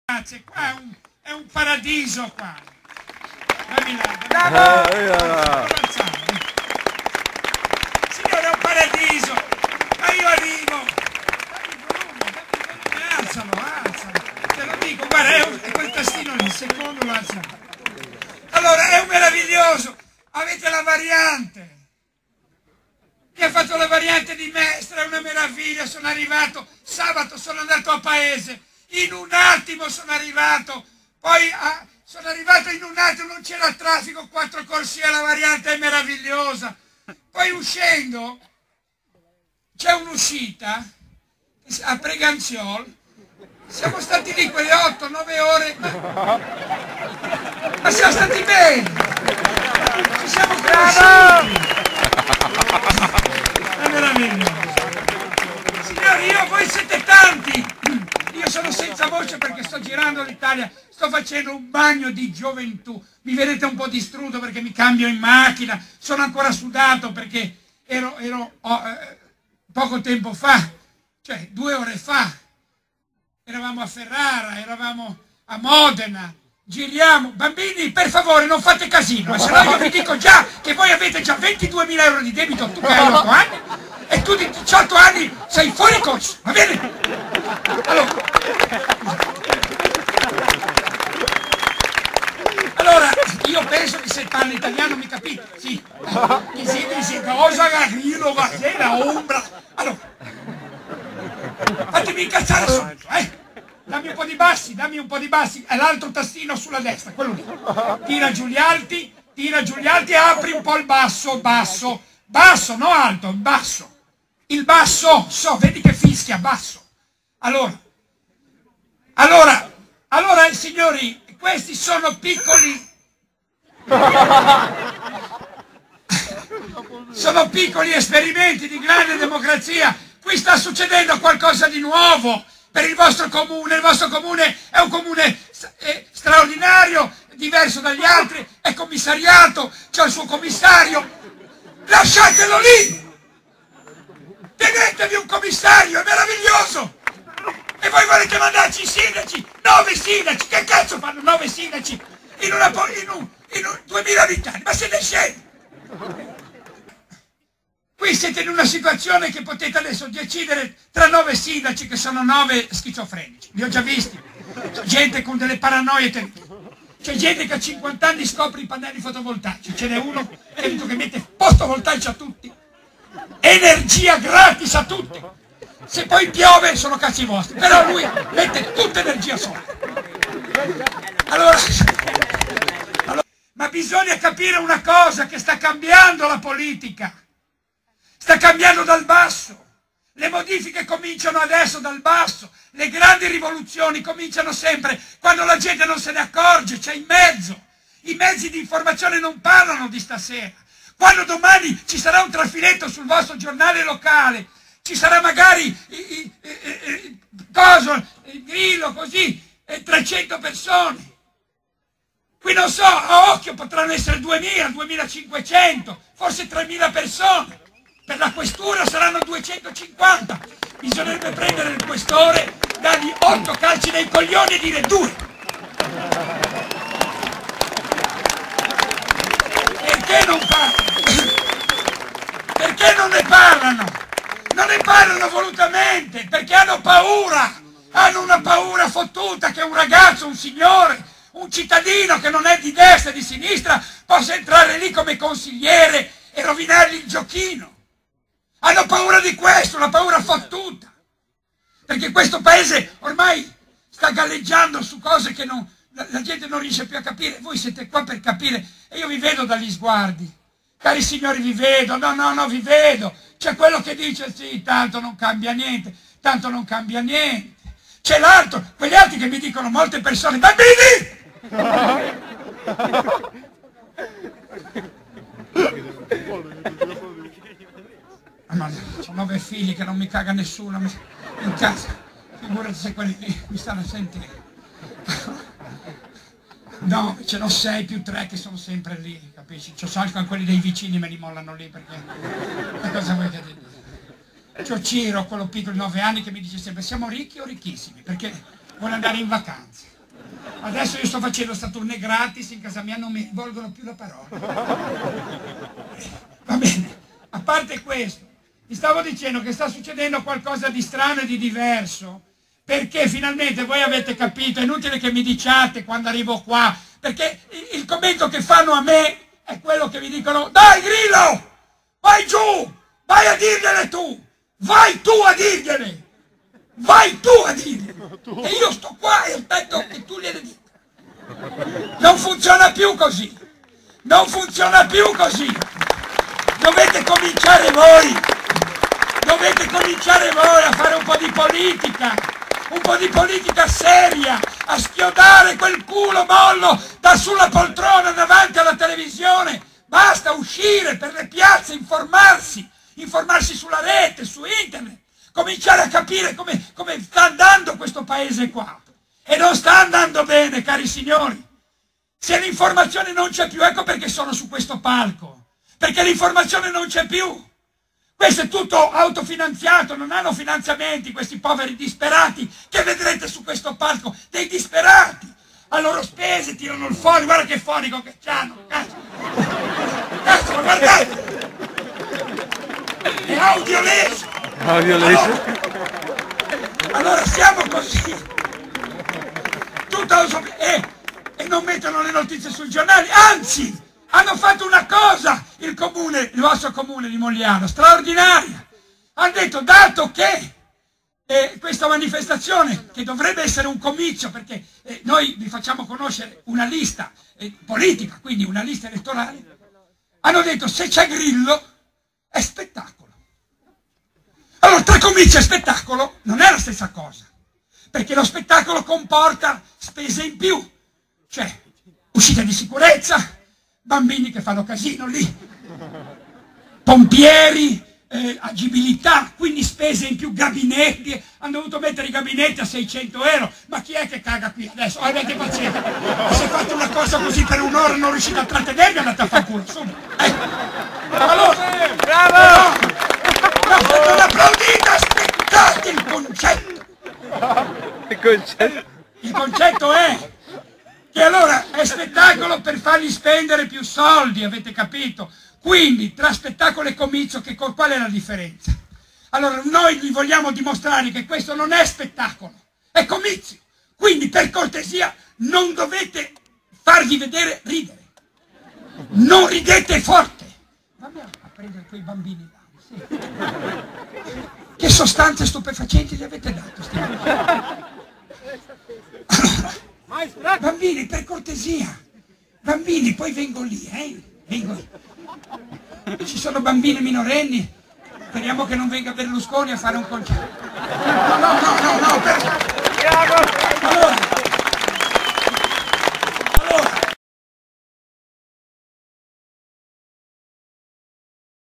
Grazie, qua è un paradiso qua. Dammi là. Signore, è un paradiso. Ma io arrivo. Dammi il volume, alzalo. Te lo dico, guarda, è quel tastino lì, il secondo lo alzo. Allora, è un meraviglioso. Avete la variante. Chi ha fatto la variante di Mestre è una meraviglia. Sono arrivato sabato, sono andato a paese. In un attimo sono arrivato, poi sono arrivato in un attimo, non c'era traffico, 4 corsie, la variante è meravigliosa. Poi uscendo, c'è un'uscita a Preganziol, siamo stati lì quelle 8-9 ore, ma siamo stati bene, ci siamo conosciuti. È meraviglioso. Signori, voi siete tanti. Io sono senza voce perché sto girando l'Italia, sto facendo un bagno di gioventù. Mi vedete un po' distrutto perché mi cambio in macchina, sono ancora sudato perché ero poco tempo fa, cioè 2 ore fa, eravamo a Ferrara, eravamo a Modena, giriamo. Bambini, per favore non fate casino, se no io vi dico già che voi avete già 22.000 euro di debito, tu che hai 8 anni, e tu di 18 anni sei fuori corso, va bene? Allora, io penso che se parli italiano mi capite, sì. Dice cosa carino, ma sei la ombra. Allora, fatemi incazzare subito, Dammi un po' di bassi, è l'altro tastino sulla destra, quello lì. Tira giù gli alti e apri un po' il basso, no alto, basso. Il basso, vedi che fischia, basso. Allora, signori, questi sono piccoli. Sono piccoli esperimenti di grande democrazia. Qui sta succedendo qualcosa di nuovo per il vostro comune. Il vostro comune è un comune straordinario, diverso dagli altri, è commissariato, c'è il suo commissario. Lasciatelo lì! Tenetevi un commissario, è meraviglioso! E voi volete mandarci i sindaci? 9 sindaci! Che cazzo fanno 9 sindaci in 2000 abitanti? Ma siete scemi! Qui siete in una situazione che potete adesso decidere tra 9 sindaci che sono 9 schizofrenici. Li ho già visti. C'è gente con delle paranoie terribili. C'è gente che a 50 anni scopre i pannelli fotovoltaici. Ce n'è uno che mette posto voltaici a tutti. Energia gratis a tutti. Se poi piove sono cazzi vostri, però lui mette tutta energia solare. Allora, ma bisogna capire una cosa, che sta cambiando la politica, sta cambiando dal basso. Le modifiche cominciano adesso dal basso, le grandi rivoluzioni cominciano sempre quando la gente non se ne accorge, c'è in mezzo. I mezzi di informazione non parlano di stasera. Quando domani ci sarà un trafiletto sul vostro giornale locale, ci sarà magari il grillo così, 300 persone. Qui non so, a occhio potranno essere 2.000, 2.500, forse 3.000 persone. Per la questura saranno 250. Bisognerebbe prendere il questore, dargli 8 calci nei coglioni e dire 2. Perché non parlano? Perché non ne parlano? Non ne parlano volutamente, perché hanno paura, hanno una paura fottuta che un ragazzo, un signore, un cittadino che non è di destra e di sinistra possa entrare lì come consigliere e rovinargli il giochino. Hanno paura di questo, una paura fottuta, perché questo paese ormai sta galleggiando su cose che la gente non riesce più a capire. Voi siete qua per capire e io vi vedo dagli sguardi. Cari signori, vi vedo, no, vi vedo. C'è quello che dice, sì, tanto non cambia niente. C'è l'altro, quegli altri che mi dicono molte persone, bambini! Ma ho 9 figli che non mi caga nessuno in casa. Figurati se quelli lì mi stanno a sentire. No, ce n'ho 6 più 3 che sono sempre lì, capisci? C'ho anche quelli dei vicini, me li mollano lì perché... Ma cosa vuoi che ti dica? C'ho Ciro, quello piccolo di 9 anni, che mi dice sempre siamo ricchi o ricchissimi, perché vuole andare in vacanza. Adesso io sto facendo sta tournée gratis, in casa mia non mi volgono più la parola. Va bene, a parte questo, vi stavo dicendo che sta succedendo qualcosa di strano e di diverso, perché finalmente voi avete capito, è inutile che mi diciate quando arrivo qua, perché il commento che fanno a me è quello che mi dicono: dai Grillo, vai giù, vai a dirgliele tu, vai tu a dirgliele, vai tu a dirgliele, e io sto qua e aspetto che tu gliele dica. Non funziona più così, non funziona più così, dovete cominciare voi a fare un po' di politica seria, a schiodare quel culo mollo da sulla poltrona davanti alla televisione. Basta uscire per le piazze, informarsi sulla rete, su internet, cominciare a capire come sta andando questo paese qua. E non sta andando bene, cari signori. Se l'informazione non c'è più, ecco perché sono su questo palco, perché l'informazione non c'è più. Questo è tutto autofinanziato, non hanno finanziamenti questi poveri disperati che vedrete su questo palco, dei disperati. A loro spese tirano il fuori, guarda che fonico che c'hanno, cazzo, guardate! È audio leso! Allora siamo così! E non mettono le notizie sui giornali, anzi! Hanno fatto una cosa, il vostro comune di Mogliano, straordinaria. Hanno detto, dato che questa manifestazione, che dovrebbe essere un comizio, perché noi vi facciamo conoscere una lista politica, quindi una lista elettorale, hanno detto, se c'è Grillo, è spettacolo. Allora, tra comizio e spettacolo non è la stessa cosa, perché lo spettacolo comporta spese in più, cioè uscite di sicurezza, bambini che fanno casino lì, pompieri, agibilità, quindi spese in più, gabinetti, hanno dovuto mettere i gabinetti a 600 euro, ma chi è che caga qui adesso? Avete pazienza, se fate una cosa così per un'ora non riuscite a trattenervi, andate a far culo, subito. Allora, bravo! No, non applaudite, aspettate il concetto! Il concetto è che allora è spettacolo per fargli spendere più soldi, avete capito? Quindi tra spettacolo e comizio qual è la differenza? Allora noi vi vogliamo dimostrare che questo non è spettacolo, è comizio. Quindi per cortesia non dovete farvi vedere ridere. Non ridete forte. Vabbè, a prendere quei bambini là. Sì. Che sostanze stupefacenti gli avete dato? Allora, bambini, per cortesia, bambini, poi vengo lì, vengo. Ci sono bambini minorenni, speriamo che non venga Berlusconi a fare un concerto. No, allora,